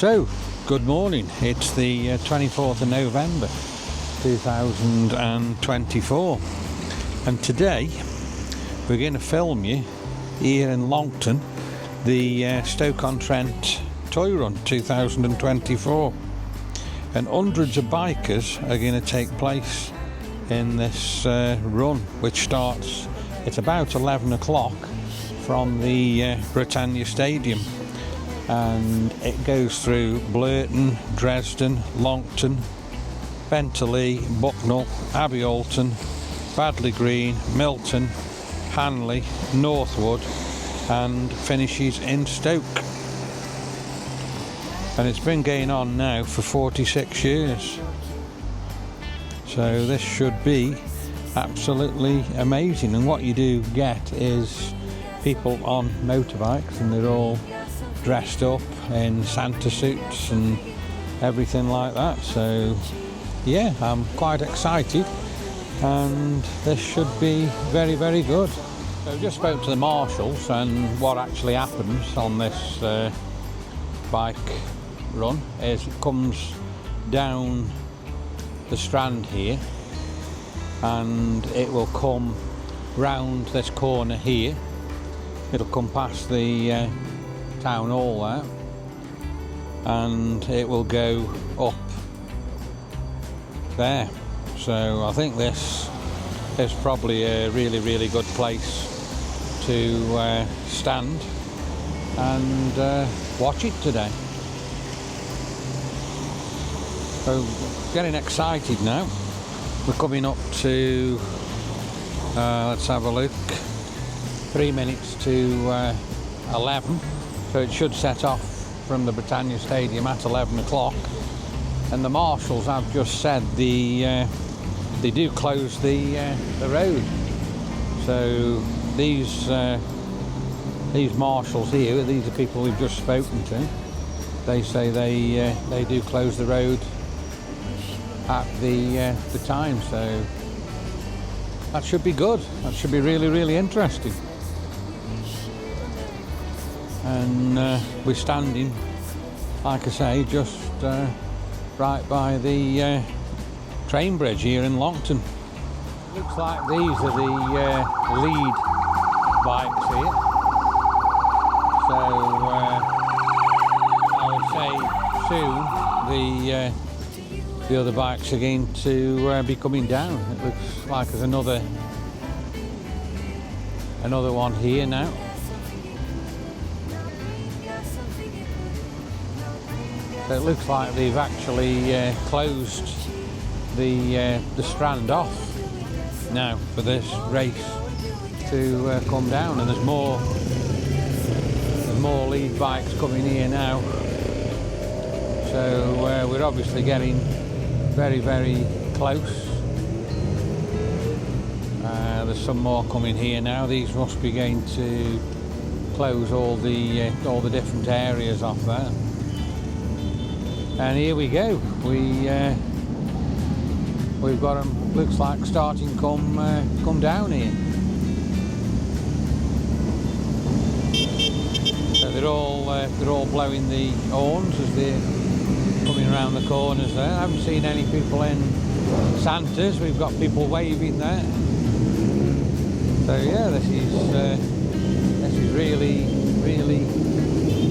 So, good morning. It's the 24th of November 2024, and today we're going to film you here in Longton the Stoke-on-Trent Toy Run 2024, and hundreds of bikers are going to take place in this run, which starts at about 11 o'clock from the Britannia Stadium, and it goes through Blurton, Dresden, Longton, Bentley, Bucknell, Abbey Alton, Badley Green, Milton, Hanley, Northwood, and finishes in Stoke. And it's been going on now for 46 years. So this should be absolutely amazing. And what you do get is people on motorbikes, and they're all dressed up in Santa suits and everything like that. So yeah, I'm quite excited, and this should be very, very good. So I just spoke to the marshals, and what actually happens on this bike run is it comes down the strand here, and it will come round this corner here. It'll come past the town hall there, and it will go up there. So I think this is probably a really, really good place to stand and watch it today. So getting excited now. We're coming up to let's have a look, 3 minutes to 11, so it should set off from the Britannia Stadium at 11 o'clock. And the marshals have just said they do close the road. So these marshals here, these are people we've just spoken to, they say they do close the road at the time. So that should be good. That should be really, really interesting. And we're standing, like I say, just right by the train bridge here in Longton. Looks like these are the lead bikes here. So I would say soon the other bikes are going to be coming down. It looks like there's another one here now. So it looks like they've actually closed the strand off now for this race to come down, and there's more lead bikes coming here now. So we're obviously getting very, very close. There's some more coming here now. These must be going to close all the different areas off there. And here we go. We've got them. Looks like starting come down here. So they're all blowing the horns as they're coming around the corners there. I haven't seen any people in Santas. We've got people waving there. So yeah, this is really, really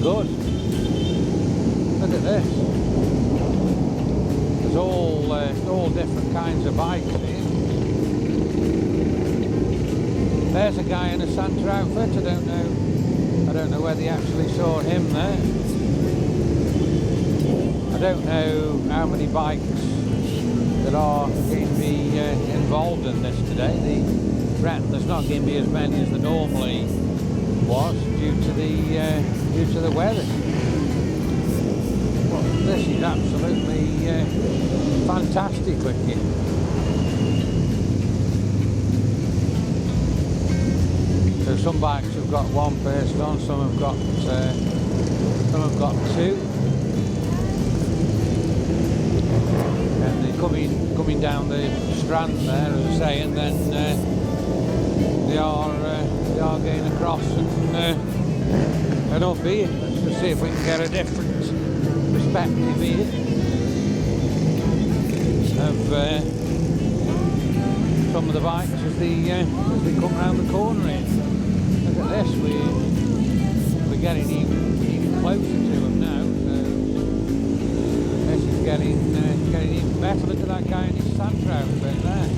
good. Look at this. There's all different kinds of bikes here. There's a guy in a Santa outfit. I don't know whether you actually saw him there. I don't know how many bikes that are going to be involved in this today. There's not going to be as many as there normally was due to the weather. Well, this is absolutely fantastic looking. So some bikes have got one person on, some have got two, and they're coming down the strand there, as I say, and then they are going across and up here. Let's just see if we can get a different perspective here of some of the bikes as they come round the corner here. Look at this, we're getting even closer to them now, so this is getting even better. Look at that guy in his Santa outfit there.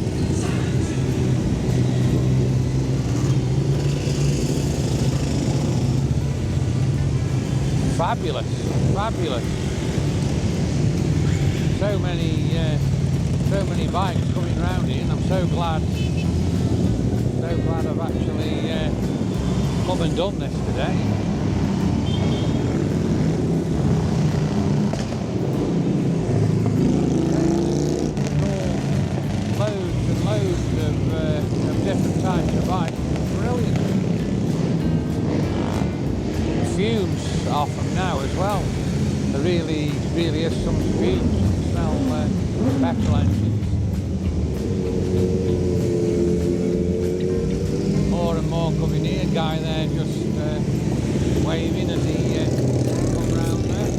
Fabulous, fabulous. So many bikes coming round here, and I'm so glad I've actually come and done this today. Loads and loads of different types of bikes. Brilliant. Fumes off them now as well. There really is some fumes that smell petrol engines. More and more coming here. Guy there just waving as he comes round there.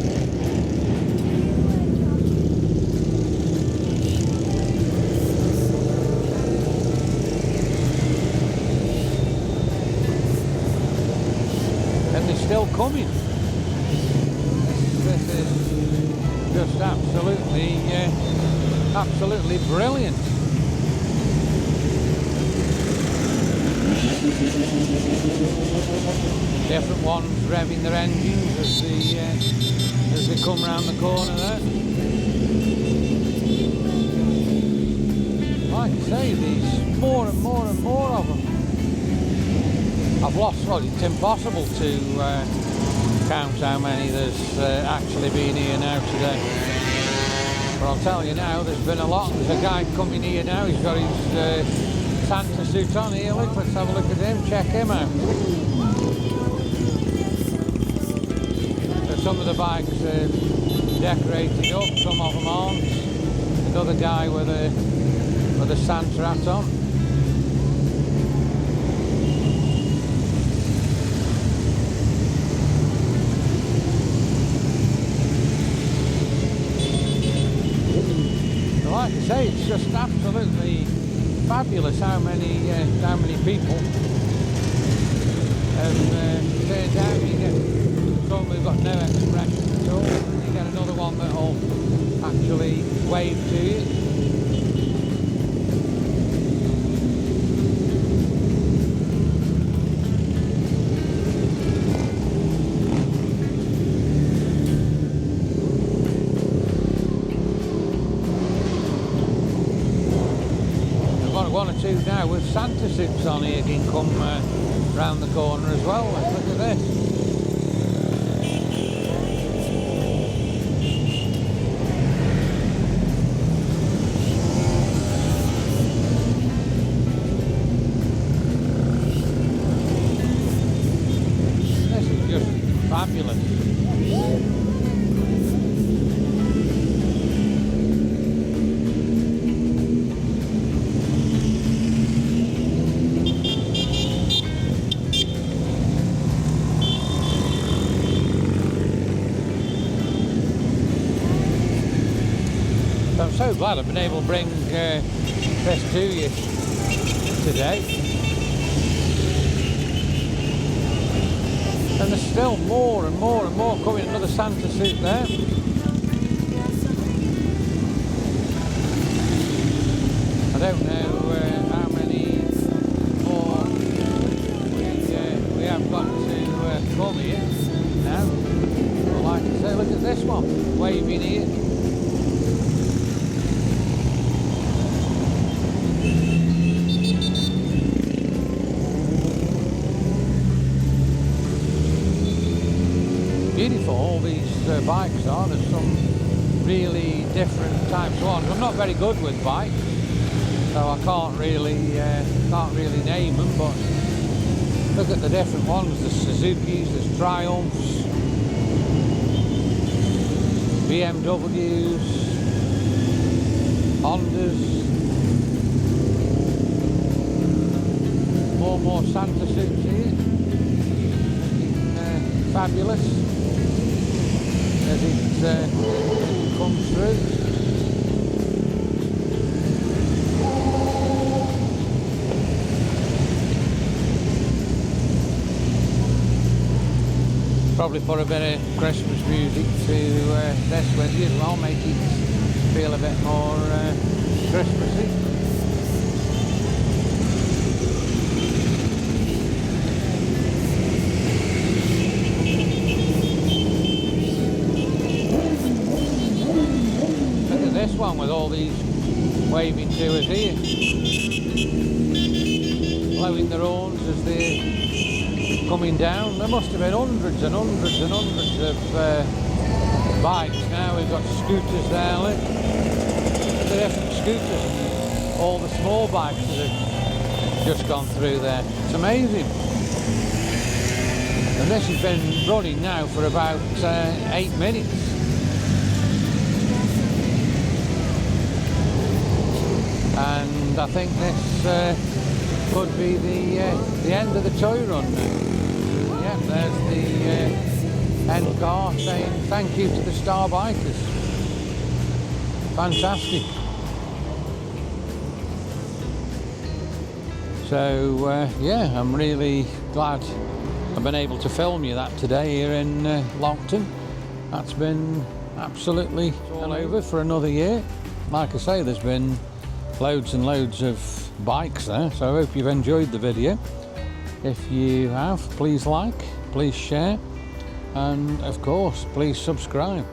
And they're still coming. This is just absolutely brilliant. Different ones revving their engines as they come round the corner there. Like I say, there's more and more of them. I've lost, well, it's impossible to count how many there's actually been here now today. But I'll tell you now, there's been a lot. There's a guy coming here now, he's got his Santa suit on here. Look, let's have a look at him, check him out. So some of the bikes are decorated up, some of them aren't. Another guy with a Santa hat on. Like I say, it's just absolutely fabulous how many people have turned out. You get some who've got no expression at all, and you get another one that'll actually wave to you. One or two now with Santa suits on here can come round the corner as well. Look at this. This is just fabulous. I'm so glad I've been able to bring this to you today. And there's still more and more and more coming. Another Santa suit there. I don't know how many more we have got to come here now. But like I say, look at this one waving here. Beautiful, all these bikes are. There's some really different types of ones. I'm not very good with bikes, so I can't really name them. But look at the different ones. There's Suzukis, there's Triumphs, BMWs, Hondas, more Santa suits here. Looking fabulous. As it's it comes through. Probably put a bit of Christmas music to this with you as well, make it feel a bit more Christmassy. Look at this one with all these waving to us here, blowing their horns as they're coming down. There must have been hundreds and hundreds and hundreds of bikes. Now we've got scooters there, look. The different scooters, all the small bikes that have just gone through there. It's amazing. And this has been running now for about 8 minutes. And I think this could be the end of the toy run now. Yeah, there's the end car saying thank you to the Star Bikers. Fantastic. So yeah, I'm really glad I've been able to film you that today here in Lockton. That's been absolutely all over for another year. Like I say, there's been loads and loads of bikes there, so I hope you've enjoyed the video. If you have, please like, please share, and of course please subscribe.